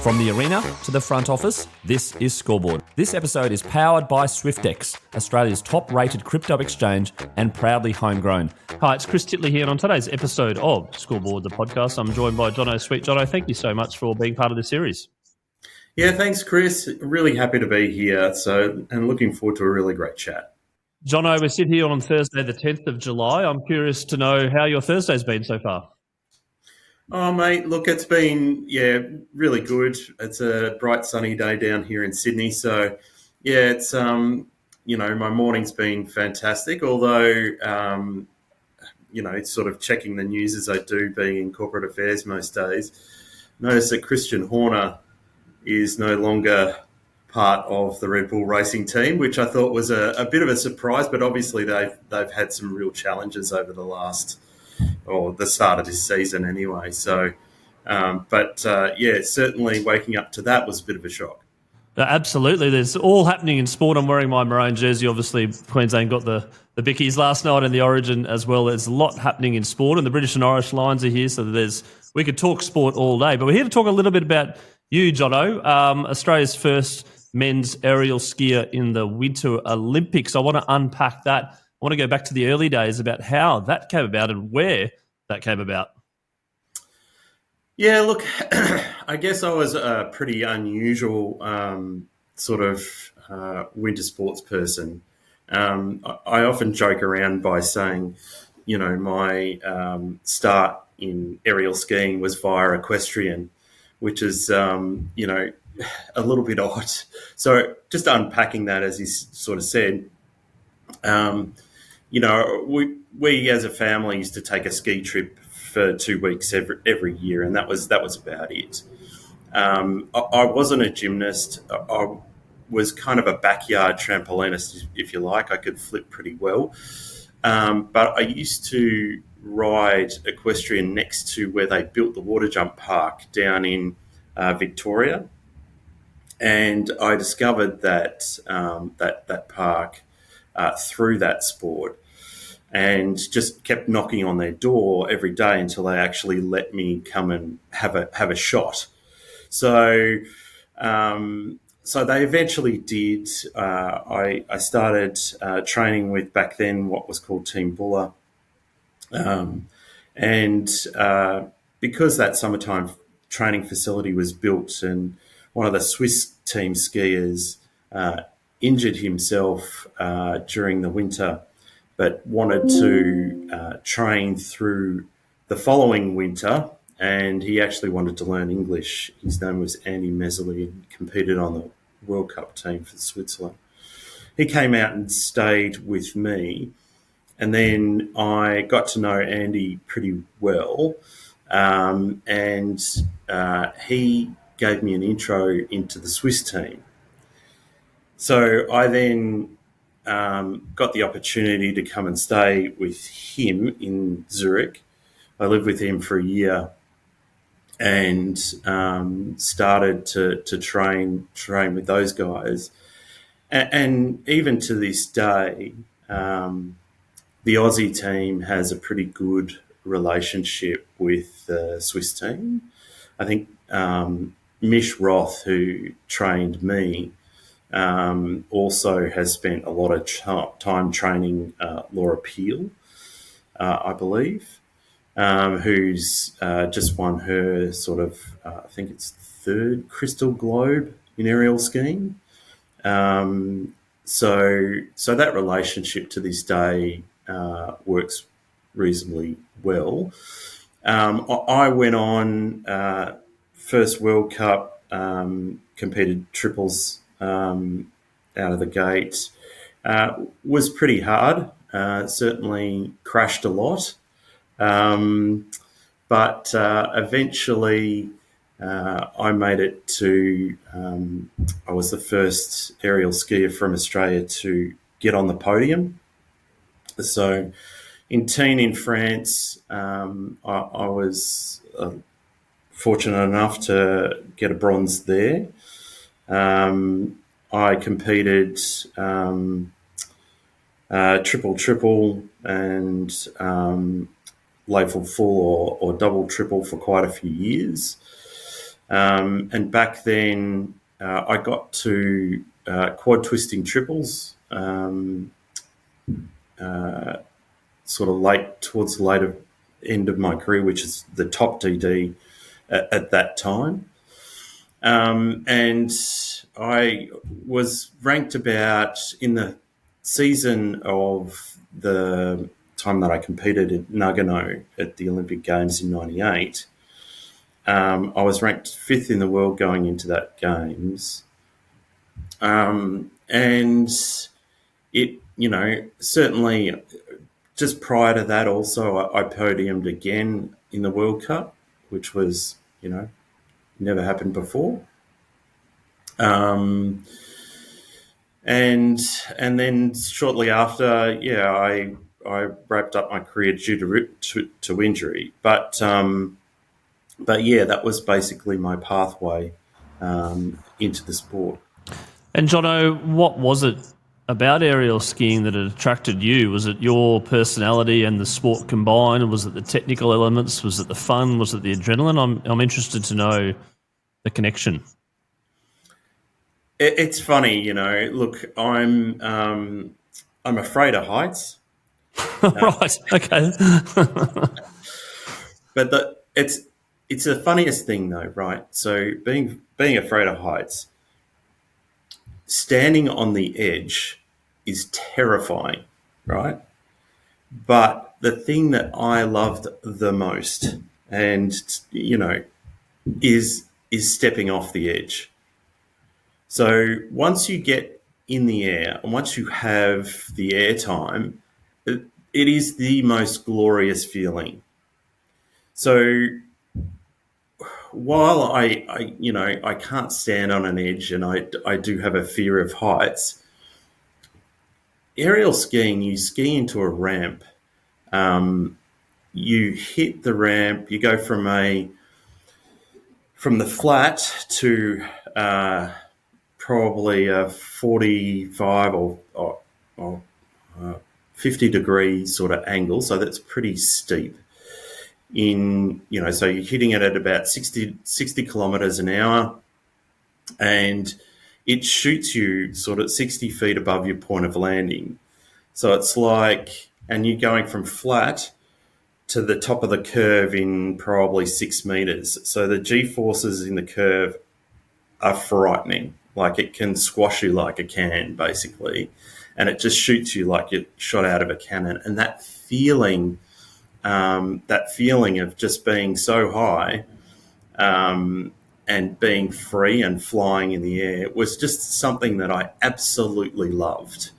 From the arena to the front office, this is Scoreboard. This episode is powered by Swyftx, Australia's top-rated crypto exchange and proudly homegrown. Hi, it's Chris Titley here, and on today's episode of Scoreboard, the podcast, I'm joined by Jono Sweet. Jono, thank you so much for being part of this series. Yeah, thanks, Chris. Really happy to be here. And looking forward to a really great chat. Jono, we sit here on Thursday, the 10th of July. I'm curious to know how your Thursday's been so far. Oh, mate, look, it's been, really good. It's a bright, sunny day down here in Sydney. So, it's, my morning's been fantastic, although, sort of checking the news as I do, being in corporate affairs most days, notice that Christian Horner is no longer part of the Red Bull racing team, which I thought was a bit of a surprise, but obviously they've had some real challenges over the start of this season anyway. So, certainly waking up to that was a bit of a shock. Absolutely. There's all happening in sport. I'm wearing my maroon jersey. Obviously, Queensland got the Bickies last night in the Origin as well. There's a lot happening in sport, and the British and Irish Lions are here, so we could talk sport all day. But we're here to talk a little bit about you, Jono, Australia's first men's aerial skier in the Winter Olympics. I want to unpack that. I want to go back to the early days about how that came about and where that came about. Yeah, look, I guess I was a pretty unusual winter sports person. I often joke around by saying, my start in aerial skiing was via equestrian, which is, a little bit odd. So just unpacking that, as you sort of said, we as a family used to take a ski trip for 2 weeks every year, and that was about it. I wasn't a gymnast. I was kind of a backyard trampolinist, if you like. I could flip pretty well. But I used to ride equestrian next to where they built the water jump park down in Victoria. And I discovered that park through that sport, and just kept knocking on their door every day until they actually let me come and have a shot. So they eventually did. I started training with, back then, what was called Team Buller, and because that summertime training facility was built, and one of the Swiss team skiers injured himself during the winter, but wanted to train through the following winter, and he actually wanted to learn English. His name was Andy Messerly, and competed on the World Cup team for Switzerland. He came out and stayed with me, and then I got to know Andy pretty well, and he gave me an intro into the Swiss team. So I then got the opportunity to come and stay with him in Zurich. I lived with him for a year, and started to train with those guys. And even to this day, the Aussie team has a pretty good relationship with the Swiss team. I think Mish Roth, who trained me, also has spent a lot of time training Laura Peel, I believe, who's just won her I think it's third Crystal Globe in aerial skiing. So that relationship to this day works reasonably well. I went on first World Cup, competed triples out of the gate. Was pretty hard, certainly crashed a lot. But eventually I made it to, I was the first aerial skier from Australia to get on the podium. So in Tignes in France, I was fortunate enough to get a bronze there. I competed triple and Layfield full or double triple for quite a few years. And back then, I got to quad twisting triples, sort of towards the later end of my career, which is the top DD at that time. And I was ranked about in the season of the time that I competed at Nagano at the Olympic Games in '98. I was ranked 5th in the world going into that Games. And it, certainly just prior to that also, I podiumed again in the World Cup, which was, never happened before. And then shortly after, I wrapped up my career due to injury. But yeah, that was basically my pathway into the sport. And Jono, what was it about aerial skiing that had attracted you? Was it your personality and the sport combined? Was it the technical elements? Was it the fun? Was it the adrenaline? I'm interested to know the connection. It's funny, Look, I'm afraid of heights. Right. Okay. But it's the funniest thing, though, right? So being afraid of heights, standing on the edge is terrifying, right? But the thing that I loved the most, and is stepping off the edge. So once you get in the air, and once you have the air time, it is the most glorious feeling. So while I can't stand on an edge, and I do have a fear of heights, aerial skiing, you ski into a ramp, you hit the ramp, you go from the flat to probably a 45 or 50 degree sort of angle, so that's pretty steep. So you're hitting it at about 60 kilometres an hour, and it shoots you sort of 60 feet above your point of landing. So it's like, and you're going from flat to the top of the curve in probably 6 metres. So the G-forces in the curve are frightening. Like, it can squash you like a can, basically. And it just shoots you like you're shot out of a cannon. And that feeling of just being so high and being free and flying in the air was just something that I absolutely loved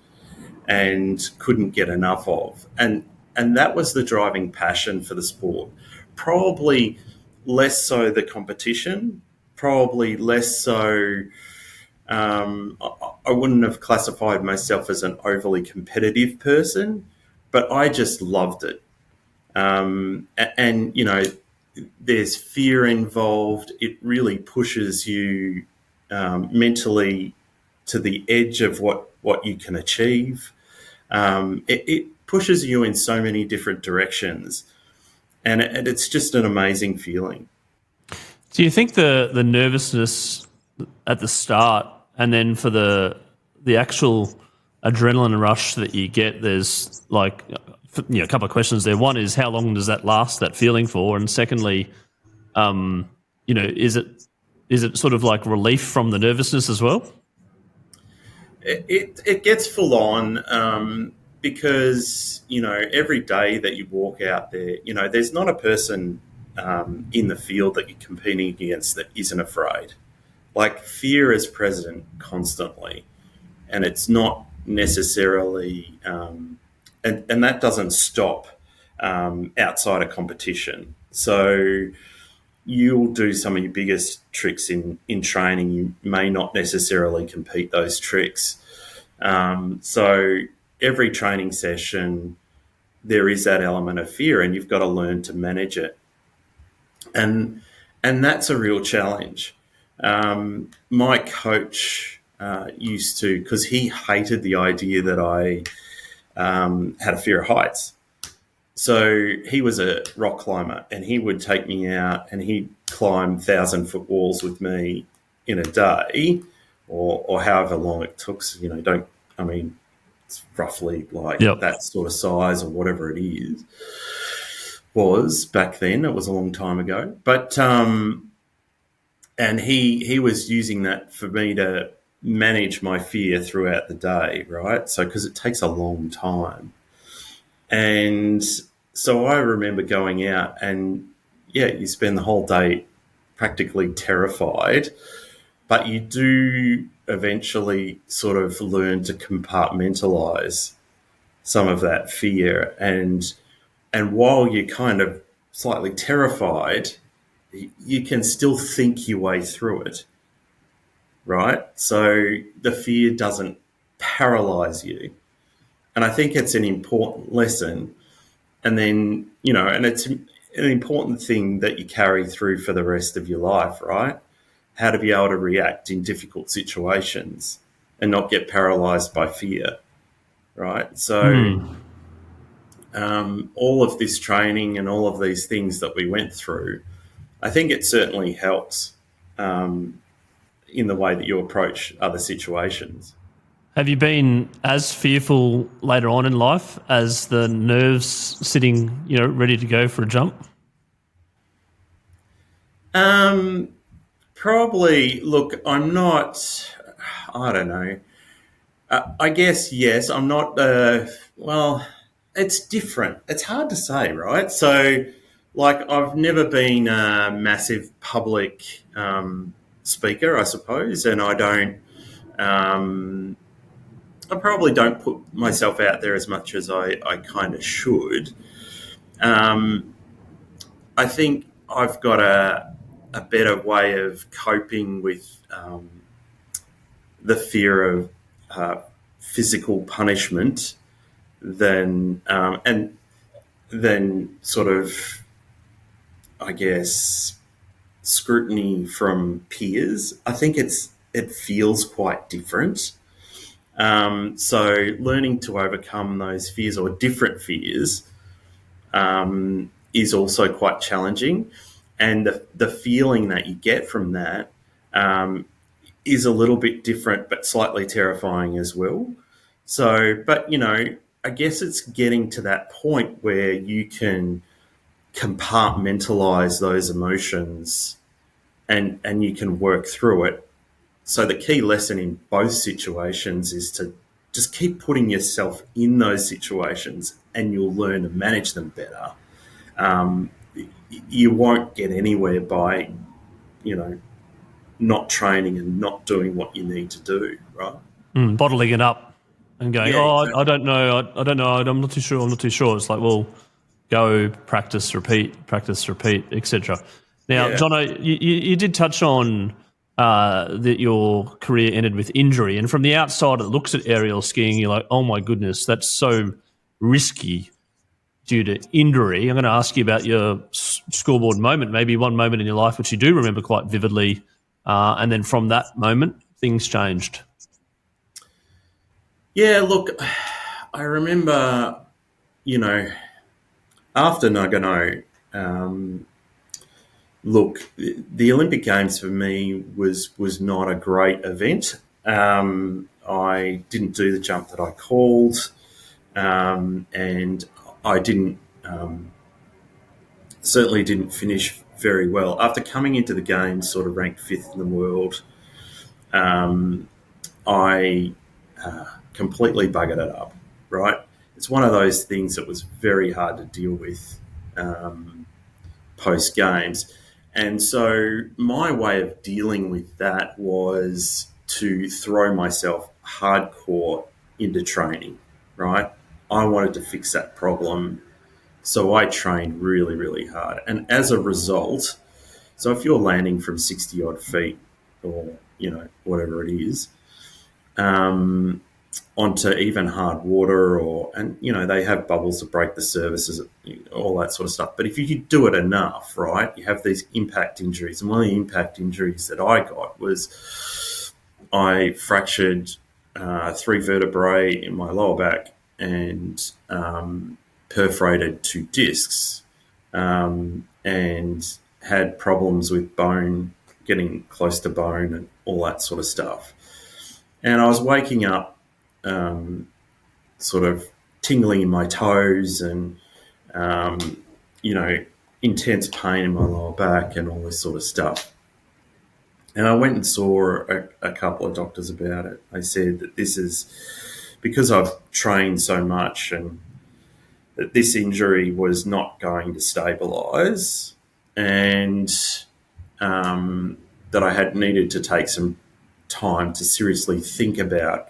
and couldn't get enough of. And that was the driving passion for the sport. Probably less so the competition, probably less so... I wouldn't have classified myself as an overly competitive person, but I just loved it. And there's fear involved. It really pushes you mentally to the edge of what you can achieve. It pushes you in so many different directions, and it's just an amazing feeling. Do you think the nervousness at the start, and then for the actual adrenaline rush that you get, there's like, a couple of questions there. One is, how long does that last, that feeling for? And secondly, is it sort of like relief from the nervousness as well? It gets full on because, every day that you walk out there, there's not a person in the field that you're competing against that isn't afraid. Like, fear is present constantly, and it's not necessarily, and that doesn't stop outside of competition. So you'll do some of your biggest tricks in training. You may not necessarily compete those tricks. So every training session, there is that element of fear, and you've got to learn to manage it. And that's a real challenge. My coach used to, because he hated the idea that I had a fear of heights. So he was a rock climber, and he would take me out, and he'd climb 1,000-foot walls with me in a day, or however long it took. It's roughly like Yep. that sort of size or whatever it is. Was back then. It was a long time ago, but and he was using that for me to manage my fear throughout the day, right? So because it takes a long time, and so I remember going out and you spend the whole day practically terrified, but you do eventually sort of learn to compartmentalize some of that fear, and while you're kind of slightly terrified, you can still think your way through it, right? So the fear doesn't paralyze you. And I think it's an important lesson. And then, and it's an important thing that you carry through for the rest of your life, right? How to be able to react in difficult situations and not get paralyzed by fear, right? So all of this training and all of these things that we went through, I think it certainly helps in the way that you approach other situations. Have you been as fearful later on in life as the nerves sitting, ready to go for a jump? Probably. Look, I'm not. I don't know. I guess yes. I'm not. Well, it's different. It's hard to say, right? So, like, I've never been a massive public speaker, I suppose, and I don't. I probably don't put myself out there as much as I kind of should. I think I've got a better way of coping with the fear of physical punishment than sort of, I guess, scrutiny from peers. I think it feels quite different. So learning to overcome those fears or different fears is also quite challenging. And the feeling that you get from that is a little bit different but slightly terrifying as well. So, but, I guess it's getting to that point where you can compartmentalize those emotions and you can work through it. So the key lesson in both situations is to just keep putting yourself in those situations and you'll learn to manage them better. You won't get anywhere by, not training and not doing what you need to do, right? Bottling it up and going, Exactly. I don't know, I'm not too sure. It's like, well, go practice, repeat, etc. Now, Jono, you did touch on that your career ended with injury, and from the outside, it looks at aerial skiing, you're like, oh my goodness, that's so risky due to injury. I'm going to ask you about your scoreboard moment, maybe one moment in your life which you do remember quite vividly, and then from that moment, things changed. Yeah, look, I remember, after Nagano, look, the Olympic Games for me was not a great event. I didn't do the jump that I called, and I certainly didn't finish very well. After coming into the Games sort of ranked 5th in the world, I completely buggered it up, right? It's one of those things that was very hard to deal with post-Games. And so my way of dealing with that was to throw myself hardcore into training, right? I wanted to fix that problem. So I trained really, really hard. And as a result, so if you're landing from 60 odd feet or, whatever it is, onto even hard water and they have bubbles to break the surfaces, all that sort of stuff. But if you do it enough, right, you have these impact injuries. And one of the impact injuries that I got was I fractured 3 vertebrae in my lower back and perforated 2 discs and had problems with bone, getting close to bone and all that sort of stuff. And I was waking up sort of tingling in my toes and, intense pain in my lower back and all this sort of stuff. And I went and saw a couple of doctors about it. They said that this is because I've trained so much and that this injury was not going to stabilise, and that I had needed to take some time to seriously think about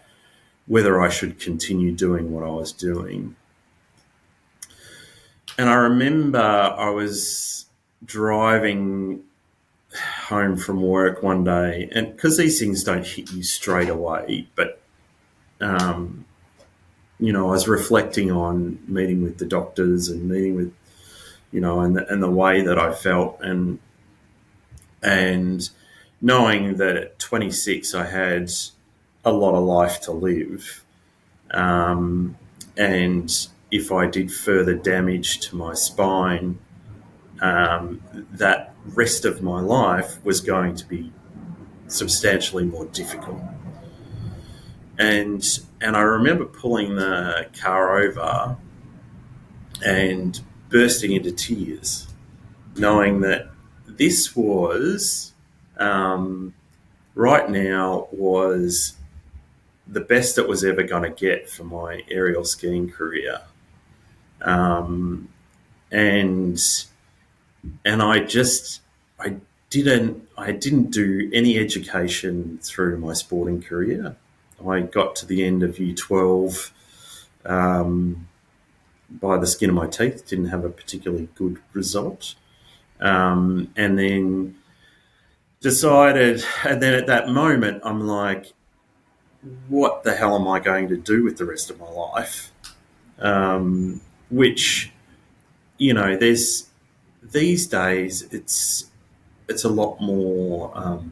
whether I should continue doing what I was doing. And I remember I was driving home from work one day, and because these things don't hit you straight away, but I was reflecting on meeting with the doctors and meeting with, and the way that I felt, and knowing that at 26 I had a lot of life to live, and if I did further damage to my spine, that rest of my life was going to be substantially more difficult. And I remember pulling the car over and bursting into tears, knowing that this was, right now, was the best it was ever going to get for my aerial skiing career. And I didn't do any education through my sporting career. I got to the end of year 12 by the skin of my teeth, didn't have a particularly good result. And then decided, and then at that moment, I'm like, what the hell am I going to do with the rest of my life? Which, there's these days, it's a lot more.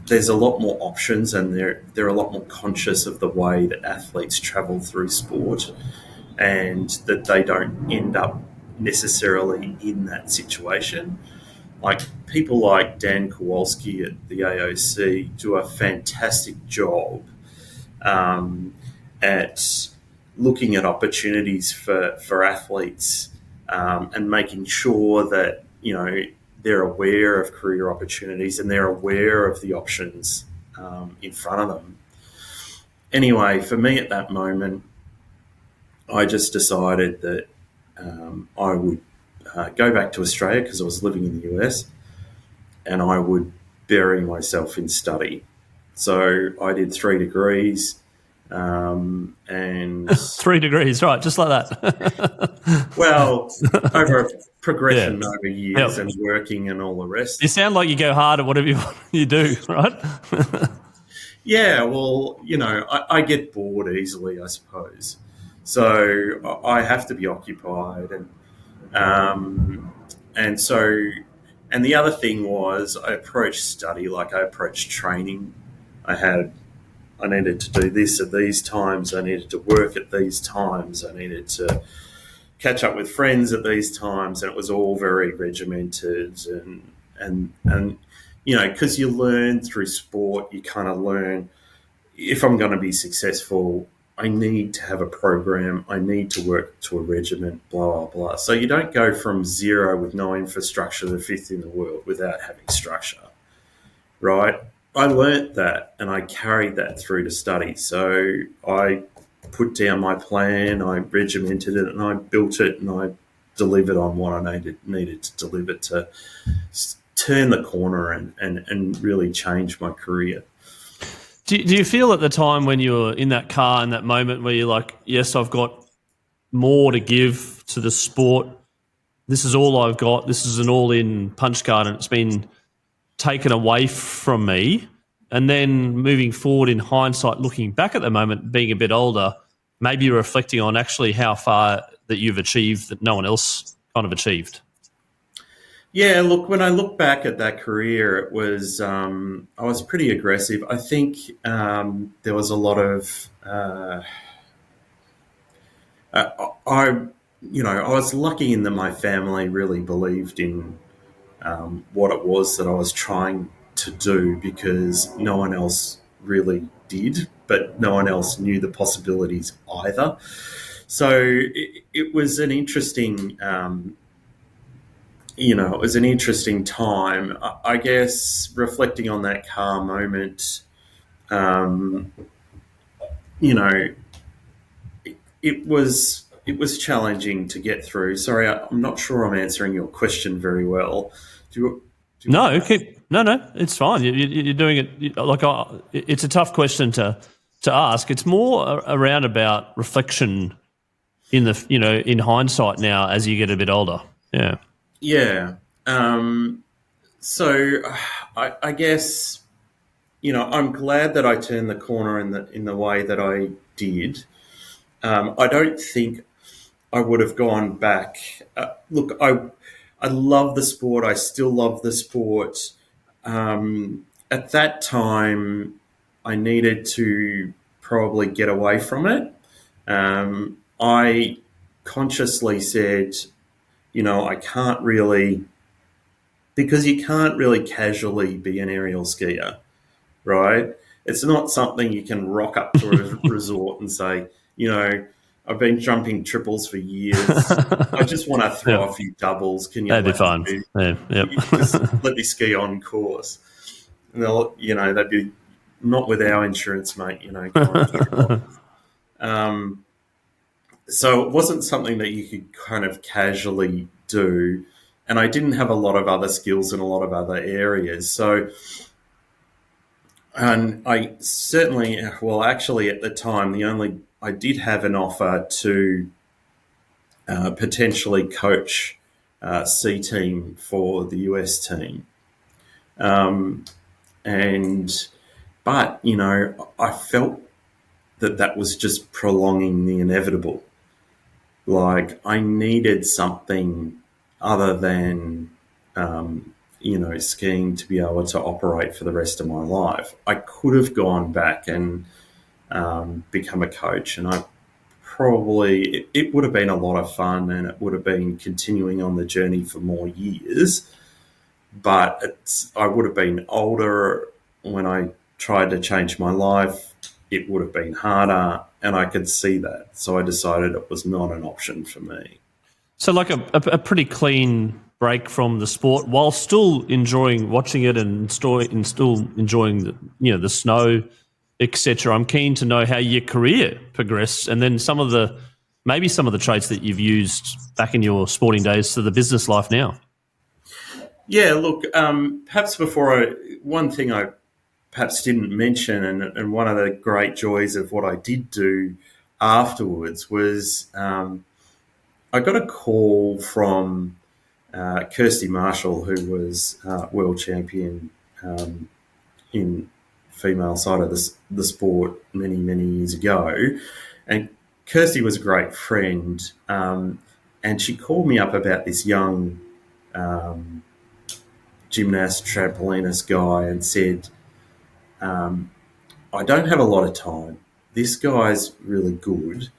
There's a lot more options, and they're a lot more conscious of the way that athletes travel through sport, and that they don't end up necessarily in that situation. Like people like Dan Kowalski at the AOC do a fantastic job at looking at opportunities for athletes and making sure that, they're aware of career opportunities and they're aware of the options in front of them. Anyway, for me at that moment, I just decided that I would go back to Australia because I was living in the US, and I would bury myself in study. So I did 3 degrees, and 3 degrees, right? Just like that. well, over a progression over years and working and all the rest. You sound like you go hard at whatever you do, right? Yeah, well, I get bored easily, I suppose. So I have to be occupied, and the other thing was I approached study like I approached training. I needed to do this at these times. I needed to work at these times. I needed to catch up with friends at these times, and it was all very regimented. And because you learn through sport, you kind of learn, if I'm going to be successful, I need to have a program. I need to work to a regiment, blah, blah, blah. So you don't go from zero with no infrastructure to the 5th in the world without having structure, right? I learnt that, and I carried that through to study. So I put down my plan, I regimented it, and I built it, and I delivered on what I needed to deliver to turn the corner and really change my career. Do you feel at the time when you were in that car, in that moment where you're like, yes, I've got more to give to the sport, this is all I've got, this is an all-in punch card, and it's been taken away from me, and then moving forward in hindsight, looking back at the moment, being a bit older, maybe reflecting on actually how far that you've achieved that no one else kind of achieved? Yeah, look, when I look back at that career, it was I was pretty aggressive. I think there was a lot of I was lucky in that my family really believed in what it was that I was trying to do, because no one else really did, but no one else knew the possibilities either. So it was an interesting, it was an interesting time. I guess reflecting on that car moment, it was challenging to get through. Sorry, I'm not sure I'm answering your question very well. No, it's fine. You're doing it it's a tough question to ask. It's more around about reflection in in hindsight now as you get a bit older. Yeah. Yeah. So I guess I'm glad that I turned the corner in the way that I did. I don't think I would have gone back. Look, I love the sport. I still love the sport. At that time, I needed to probably get away from it. I consciously said, I can't really, because you can't really casually be an aerial skier, right? It's not something you can rock up to a resort and say, I've been jumping triples for years. I just want to throw a few doubles. Can you? That'd be fun. Just let me ski on course. And they'd be, not with our insurance, mate. So it wasn't something that you could kind of casually do, and I didn't have a lot of other skills in a lot of other areas. So, and I certainly, actually at the time, I did have an offer to potentially coach C team for the US team. But I felt that was just prolonging the inevitable. Like, I needed something other than, skiing to be able to operate for the rest of my life. I could have gone back and become a coach, and it would have been a lot of fun, and it would have been continuing on the journey for more years. But I would have been older when I tried to change my life. It would have been harder, and I could see that. So I decided it was not an option for me. So like a pretty clean break from the sport while still enjoying watching it and still enjoying the snow, etc. I'm keen to know how your career progressed, and then maybe some of the traits that you've used back in your sporting days to the business life now. Yeah, look, perhaps one thing I perhaps didn't mention, and one of the great joys of what I did do afterwards was I got a call from Kirsty Marshall, who was world champion in female side of the sport many, many years ago. And Kirsty was a great friend, and she called me up about this young gymnast, trampolinist guy, and said, I don't have a lot of time. This guy's really good.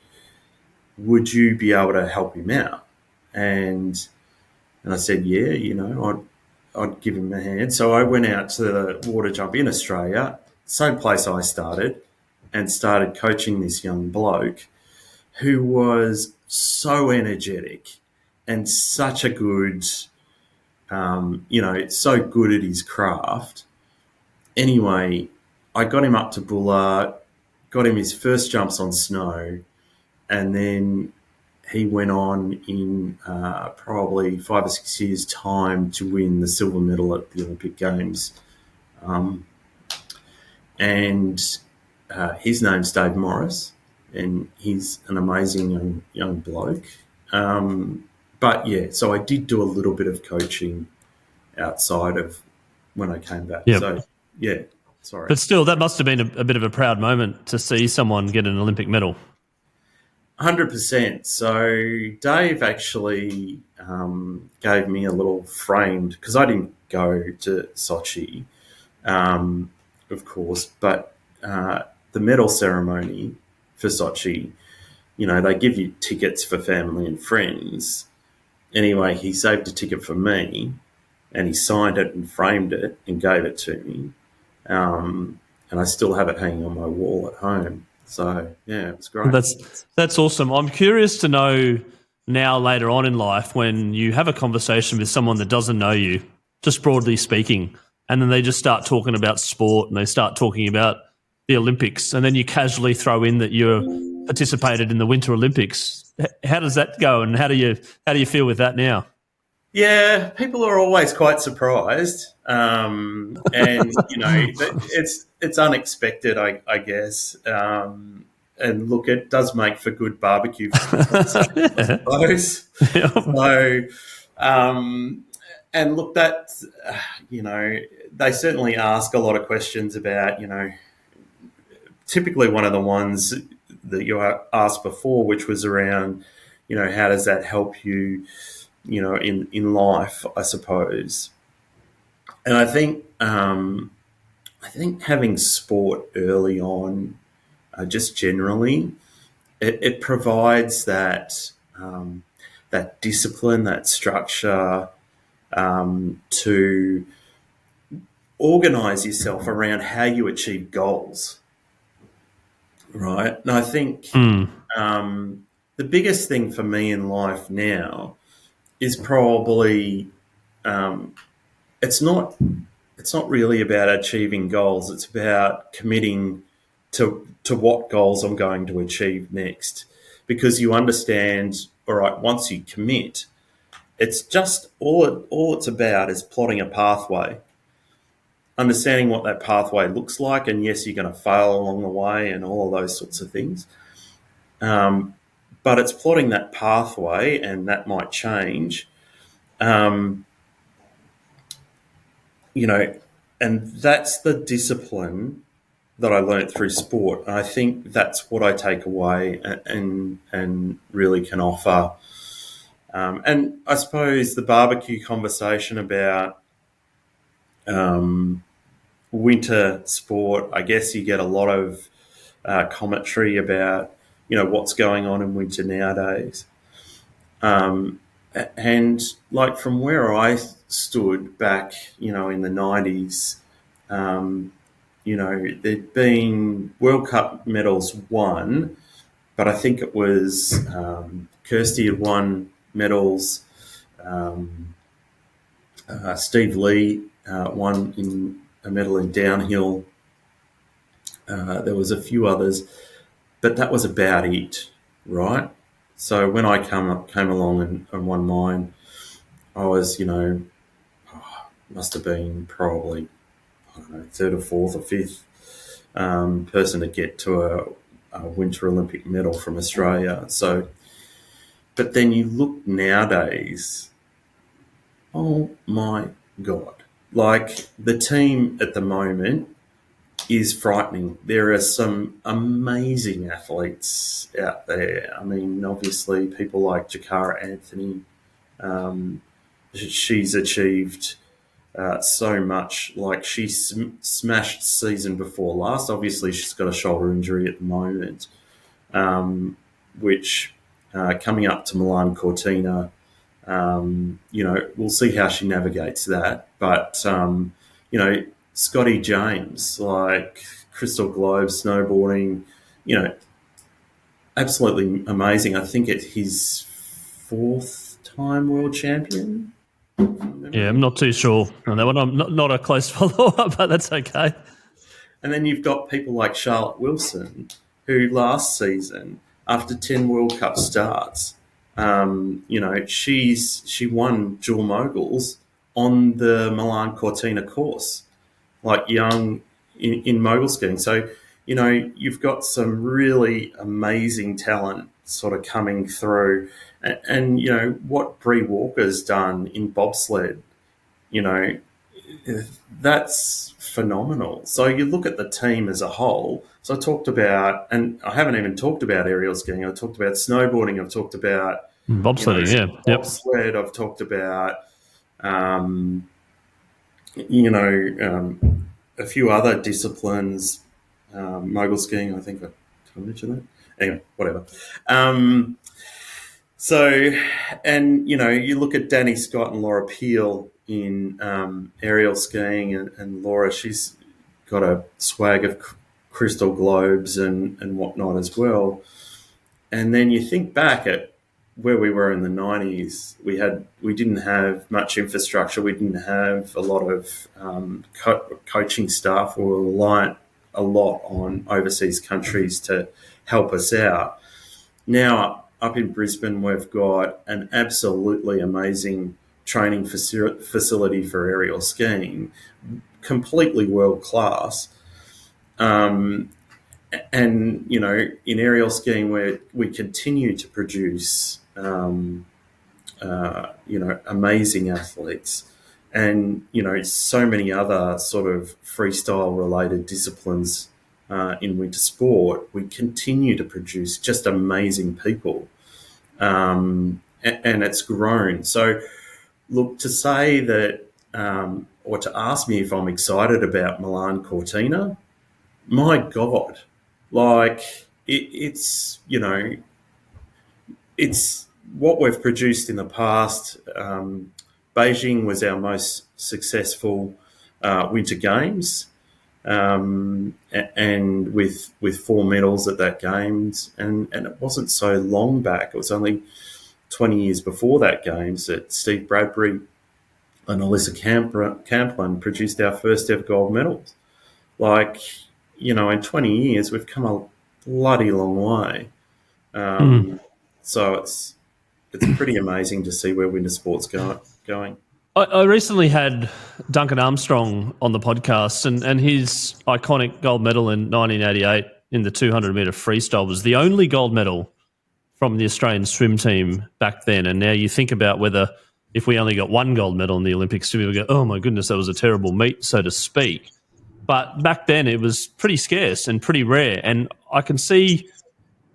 Would you be able to help him out? And I said, yeah, I'd give him a hand. So I went out to the water jump in Australia, same place I started, and started coaching this young bloke who was so energetic and such a good, so good at his craft. Anyway, I got him up to Bulla, got him his first jumps on snow, and then he went on in probably 5 or 6 years' time to win the silver medal at the Olympic Games. And his name's Dave Morris, and he's an amazing young bloke. But, yeah, so I did do a little bit of coaching outside of when I came back. Yep. So, yeah, sorry. But still, that must have been a bit of a proud moment to see someone get an Olympic medal. 100%. So Dave actually gave me a little framed, because I didn't go to Sochi, of course, but the medal ceremony for Sochi, they give you tickets for family and friends. Anyway, he saved a ticket for me, and he signed it and framed it and gave it to me. And I still have it hanging on my wall at home. So, yeah, it was great. That's awesome. I'm curious to know now later on in life when you have a conversation with someone that doesn't know you, just broadly speaking, and then they just start talking about sport and they start talking about the Olympics, and then you casually throw in that you participated in the Winter Olympics. How does that go, and how do you feel with that now? Yeah, people are always quite surprised, and it's unexpected, I guess. And look, it does make for good barbecue, I suppose. Yeah. So, and look, that they certainly ask a lot of questions about, typically one of the ones that you asked before, which was around, how does that help you, in life, I suppose. And I think having sport early on, just generally, it provides that that discipline, that structure, to organise yourself around how you achieve goals, right? And I think the biggest thing for me in life now is probably it's not really about achieving goals. It's about committing to what goals I'm going to achieve next, because you understand, all right, once you commit, it's just all it's about is plotting a pathway, understanding what that pathway looks like, and yes, you're going to fail along the way and all of those sorts of things. But it's plotting that pathway, and that might change. And that's the discipline that I learnt through sport. And I think that's what I take away and really can offer. And I suppose the barbecue conversation about winter sport, I guess you get a lot of commentary about, what's going on in winter nowadays. And like from where I stood back, in the 90s, there'd been World Cup medals won, but I think it was Kirsty had won medals. Steve Lee won in a medal in downhill. There was a few others, but that was about it, right? So when I came along and won mine, I was, must have been probably, I don't know, third or fourth or fifth person to get to a Winter Olympic medal from Australia. So, but then you look nowadays, oh my God, like the team at the moment is frightening. There are some amazing athletes out there. I mean, obviously people like Jakara Anthony, she's achieved so much. Like she smashed season before last. Obviously she's got a shoulder injury at the moment, which coming up to Milan Cortina, we'll see how she navigates that. But, Scotty James, like Crystal Globe snowboarding, absolutely amazing. I think it's his fourth time world champion. Yeah, I'm not too sure on that one. I'm not a close follower, but that's okay. And then you've got people like Charlotte Wilson, who last season, after 10 World Cup starts, she won dual moguls on the Milan Cortina course, like young in mogul skiing. So, you've got some really amazing talent sort of coming through. And what Bree Walker's done in bobsled, that's phenomenal. So you look at the team as a whole. So I talked about, and I haven't even talked about aerial skiing. I talked about snowboarding. I've talked about bobsledding, bobsled. I've talked about, a few other disciplines, mogul skiing. I think I mentioned that. Anyway, whatever. So, and you look at Danny Scott and Laura Peel in aerial skiing, and Laura, she's got a swag of crystal globes and whatnot as well. And then you think back at where we were in the 90s, we didn't have much infrastructure. We didn't have a lot of coaching staff. We were reliant a lot on overseas countries to help us out. Now, up in Brisbane, we've got an absolutely amazing training facility for aerial skiing, completely world class. And, you know, in aerial skiing, we continue to produce, you know, amazing athletes. And, you know, so many other sort of freestyle-related disciplines in winter sport, we continue to produce just amazing people. And it's grown. So, look, to say that, or to ask me if I'm excited about Milan Cortina, my God, like it's, you know, it's what we've produced in the past. Beijing was our most successful Winter Games, and with 4 medals at that Games, and it wasn't so long back. It was only 20 years before that Games that Steve Bradbury and Alyssa Camplin produced our first ever gold medals. Like, you know, in 20 years, we've come a bloody long way. So it's pretty amazing to see where winter sport's going. I recently had Duncan Armstrong on the podcast, and his iconic gold medal in 1988 in the 200-metre freestyle was the only gold medal from the Australian swim team back then. And now you think about whether if we only got one gold medal in the Olympics, we would go, oh, my goodness, that was a terrible meet, so to speak. But back then it was pretty scarce and pretty rare. And I can see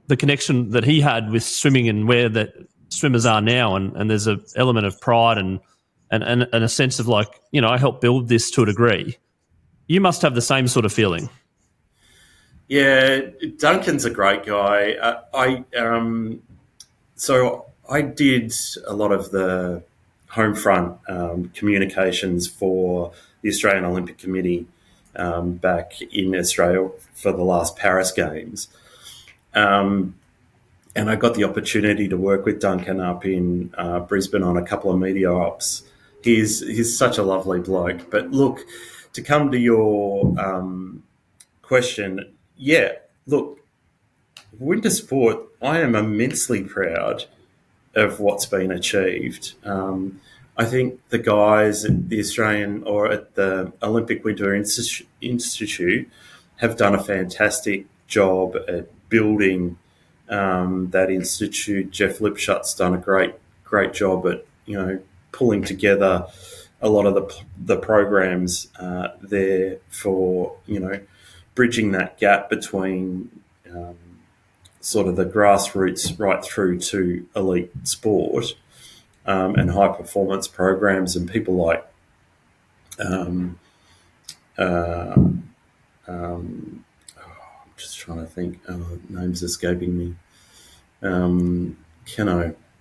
the connection that he had with swimming and where the swimmers are now. And there's an element of pride and a sense of like, you know, I helped build this to a degree. You must have the same sort of feeling. Yeah, Duncan's a great guy. So I did a lot of the home front communications for the Australian Olympic Committee back in Australia for the last Paris Games. And I got the opportunity to work with Duncan up in Brisbane on a couple of media ops. He's such a lovely bloke. But look, to come to your question, yeah, look, winter sport, I am immensely proud of what's been achieved. I think the guys at the Australian or at the Olympic Winter Institute have done a fantastic job at building that institute. Jeff Lipshut's done a great job at, you know, pulling together a lot of the programs there for, you know, bridging that gap between sort of the grassroots right through to elite sport and high performance programs, and people like I'm just trying to think, name's escaping me.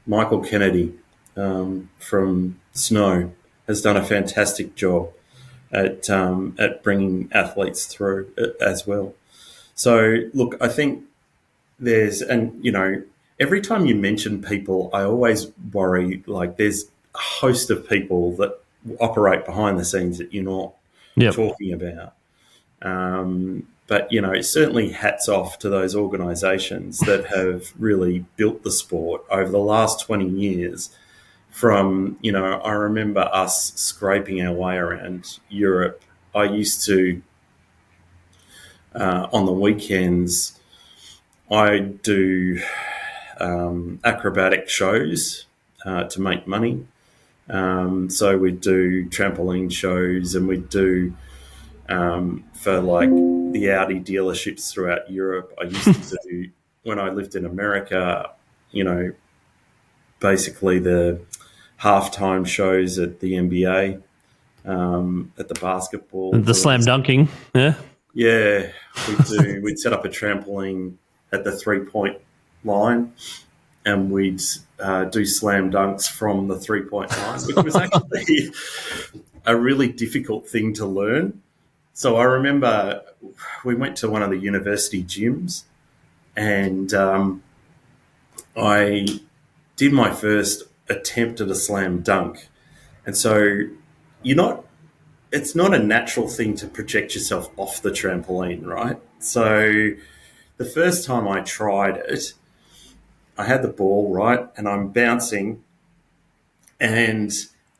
Michael Kennedy from Snow has done a fantastic job at bringing athletes through as well. So, look, I think every time you mention people, I always worry, like there's a host of people that operate behind the scenes that you're not talking about. But, you know, certainly hats off to those organisations that have really built the sport over the last 20 years. From, you know, I remember us scraping our way around Europe. I used to, on the weekends, I do acrobatic shows to make money. So we'd do trampoline shows, and we'd do for like the Audi dealerships throughout Europe. I used to do, when I lived in America, you know, basically the halftime shows at the NBA, at the basketball. The slam dunking, yeah. Yeah, we'd set up a trampoline at the 3-point line and we'd do slam dunks from the 3-point line, which was actually a really difficult thing to learn. So I remember we went to one of the university gyms, and I did my first attempt at a slam dunk. And so it's not a natural thing to project yourself off the trampoline, right? So the first time I tried it, I had the ball, right, and I'm bouncing, and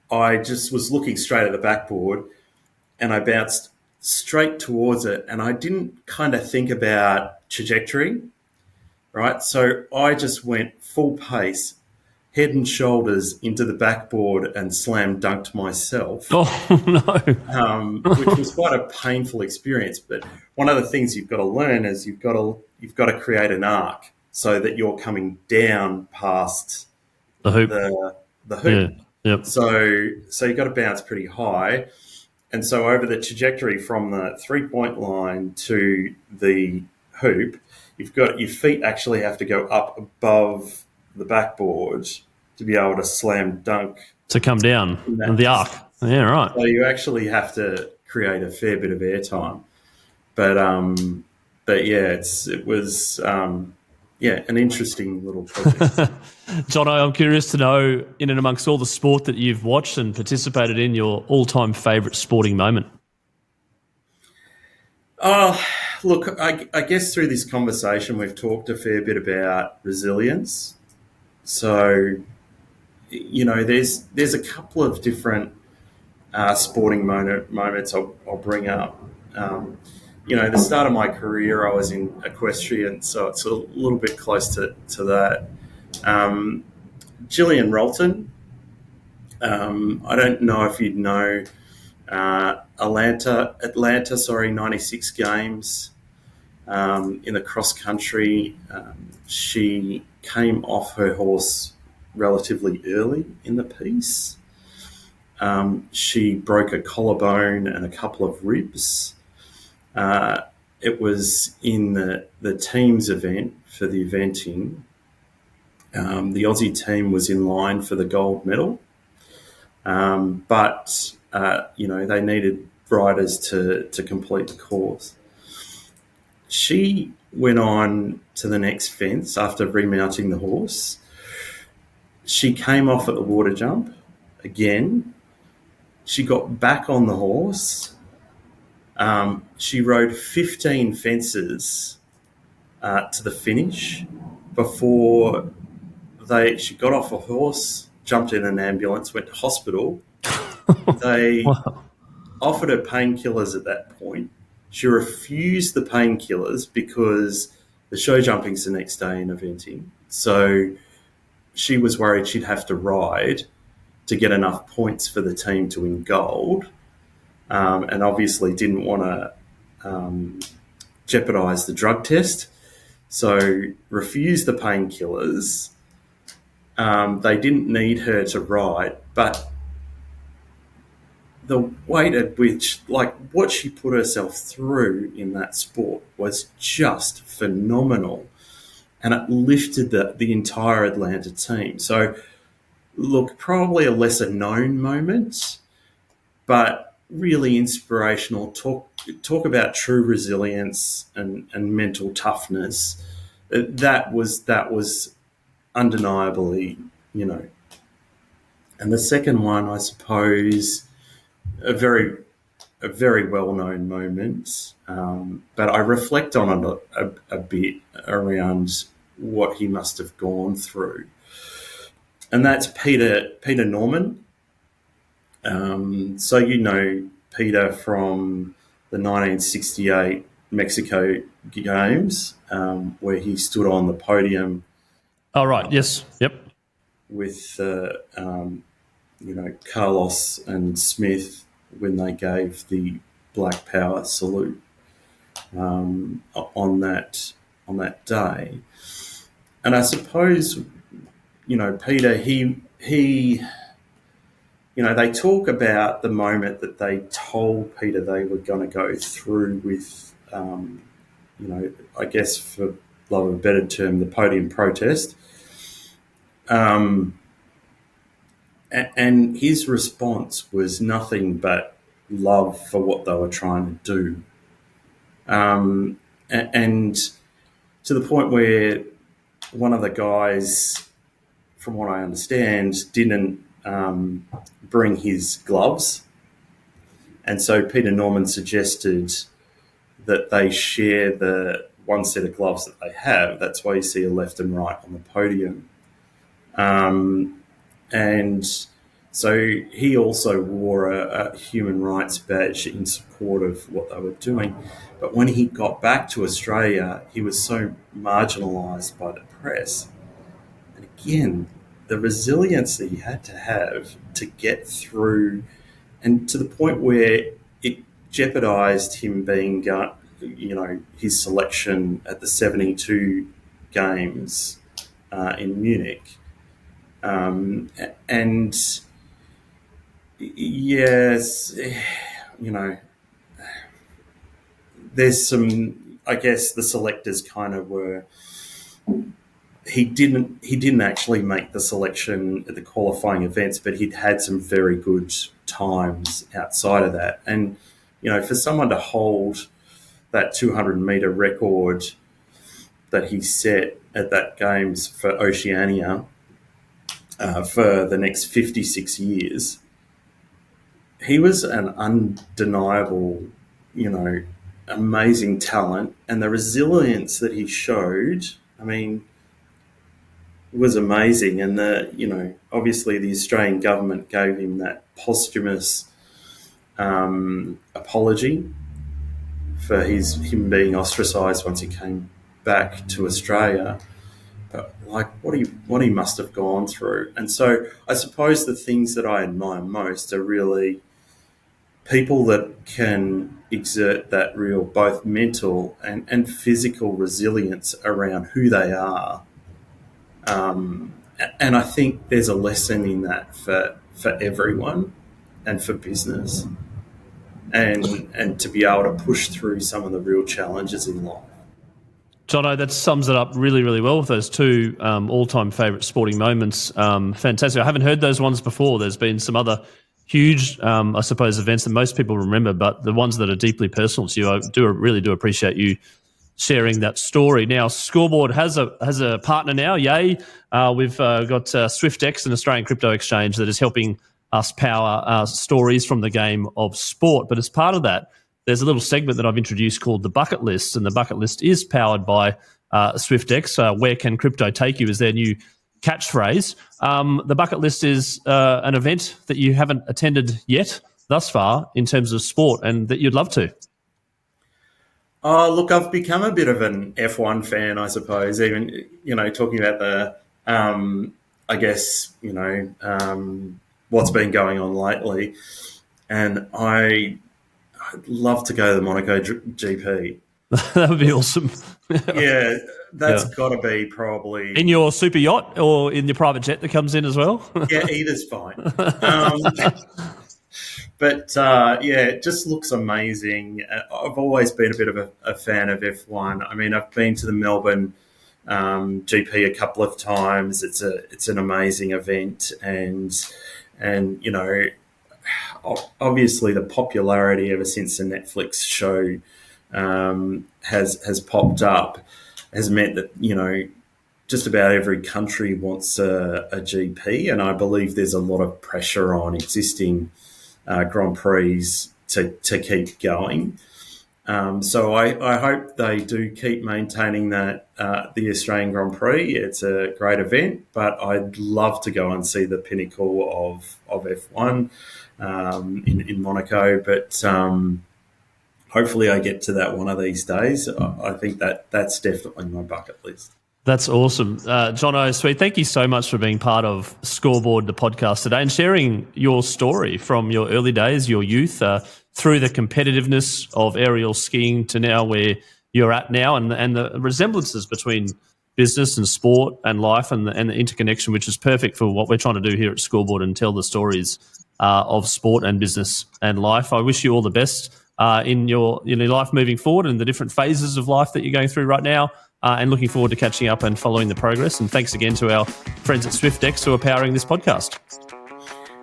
I just was looking straight at the backboard, and I bounced straight towards it, and I didn't kind of think about trajectory, right? So I just went full pace, head and shoulders into the backboard, and slam dunked myself. Oh, no. Which was quite a painful experience. But one of the things you've got to learn is you've got to create an arc so that you're coming down past The hoop. the hoop. Yeah. Yep. So you've got to bounce pretty high. And so over the trajectory from the 3-point line to the hoop, your feet actually have to go up above the backboard to be able to slam dunk. To come down the arc. Yeah, right. So you actually have to create a fair bit of airtime. But yeah, it was an interesting little project. Jono, I'm curious to know, in and amongst all the sport that you've watched and participated in, your all-time favourite sporting moment. Look, I guess through this conversation we've talked a fair bit about resilience. So, there's a couple of different sporting moments I'll bring up. The start of my career, I was in equestrian, so it's a little bit close to that. Gillian Rolton, I don't know if you'd know Atlanta, 96 games in the cross country. She came off her horse relatively early in the piece. She broke a collarbone and a couple of ribs. It was in the teams event for the eventing. The Aussie team was in line for the gold medal, but they needed riders to complete the course. She went on to the next fence after remounting the horse. She came off at the water jump again. She got back on the horse. She rode 15 fences to the finish before she got off a horse, jumped in an ambulance, went to hospital. They offered her painkillers at that point. She refused the painkillers because the show jumping's the next day in eventing. So she was worried she'd have to ride to get enough points for the team to win gold, and obviously didn't want to jeopardise the drug test. So refused the painkillers. They didn't need her to ride, but the weight at which, what she put herself through in that sport was just phenomenal. And it lifted the entire Atlanta team. So, look, probably a lesser known moment, but really inspirational. Talk about true resilience and mental toughness. That was undeniably, And the second one, I suppose, a very well-known moment, but I reflect on it a bit around what he must have gone through, and that's Peter Norman. So Peter from the 1968 Mexico Games, where he stood on the podium. Oh, right. Yes. Yep. With Carlos and Smith when they gave the Black Power salute on that day. And I suppose, Peter, he they talk about the moment that they told Peter they were going to go through with, I guess for love of a better term, the podium protest. And his response was nothing but love for what they were trying to do. And to the point where one of the guys, from what I understand, didn't bring his gloves. And so Peter Norman suggested that they share the one set of gloves that they have. That's why you see a left and right on the podium. And so he also wore a human rights badge in support of what they were doing. But when he got back to Australia, he was so marginalised by the press. And again, the resilience that he had to have to get through, and to the point where it jeopardised him being, his selection at the 72 games in Munich. And yes, there's some, I guess the selectors kind of were, he didn't actually make the selection at the qualifying events, but he'd had some very good times outside of that. And, for someone to hold that 200-metre record that he set at that games for Oceania for the next 56 years, he was an undeniable, amazing talent. And the resilience that he showed, was amazing. And obviously the Australian government gave him that posthumous apology for him being ostracised once he came back to Australia. But what he must have gone through. And so I suppose the things that I admire most are really people that can exert that real both mental and physical resilience around who they are. And I think there's a lesson in that for everyone and for business, and to be able to push through some of the real challenges in life. Jono, that sums it up really, really well with those two all-time favourite sporting moments. Fantastic. I haven't heard those ones before. There's been some other huge, I suppose, events that most people remember, but the ones that are deeply personal to you, I really do appreciate you sharing that story. Now, Scoreboard has a partner now, yay. We've got Swyftx, an Australian crypto exchange that is helping us power stories from the game of sport. But as part of that, there's a little segment that I've introduced called the Bucket List, and the Bucket List is powered by Swyftx. Where can crypto take you is their new catchphrase. The Bucket List is an event that you haven't attended yet thus far in terms of sport and that you'd love to. Oh, look, I've become a bit of an F1 fan, I suppose, even, talking about the, what's been going on lately. And I'd love to go to the Monaco GP. That would be awesome. Yeah, that's got to be probably... In your super yacht or in your private jet that comes in as well? Yeah, either's fine. But, it just looks amazing. I've always been a bit of a fan of F1. I've been to the Melbourne GP a couple of times. It's an amazing event. And obviously the popularity ever since the Netflix show has popped up has meant that, just about every country wants a GP. And I believe there's a lot of pressure on existing Grand Prix to keep going. So I hope they do keep maintaining that, the Australian Grand Prix. It's a great event, but I'd love to go and see the pinnacle of F1 in Monaco. But hopefully I get to that one of these days. I think that's definitely my bucket list. That's awesome. Jono Sweet, thank you so much for being part of Scoreboard, the podcast today, and sharing your story from your early days, your youth, through the competitiveness of aerial skiing to now where you're at now, and the resemblances between business and sport and life and the interconnection, which is perfect for what we're trying to do here at Scoreboard and tell the stories of sport and business and life. I wish you all the best in your life moving forward and the different phases of life that you're going through right now. and looking forward to catching up and following the progress. And thanks again to our friends at Swyftx who are powering this podcast.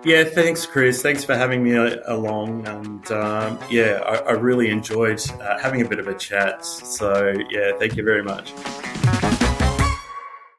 Yeah, thanks, Chris. Thanks for having me along. And I really enjoyed having a bit of a chat. So, yeah, thank you very much.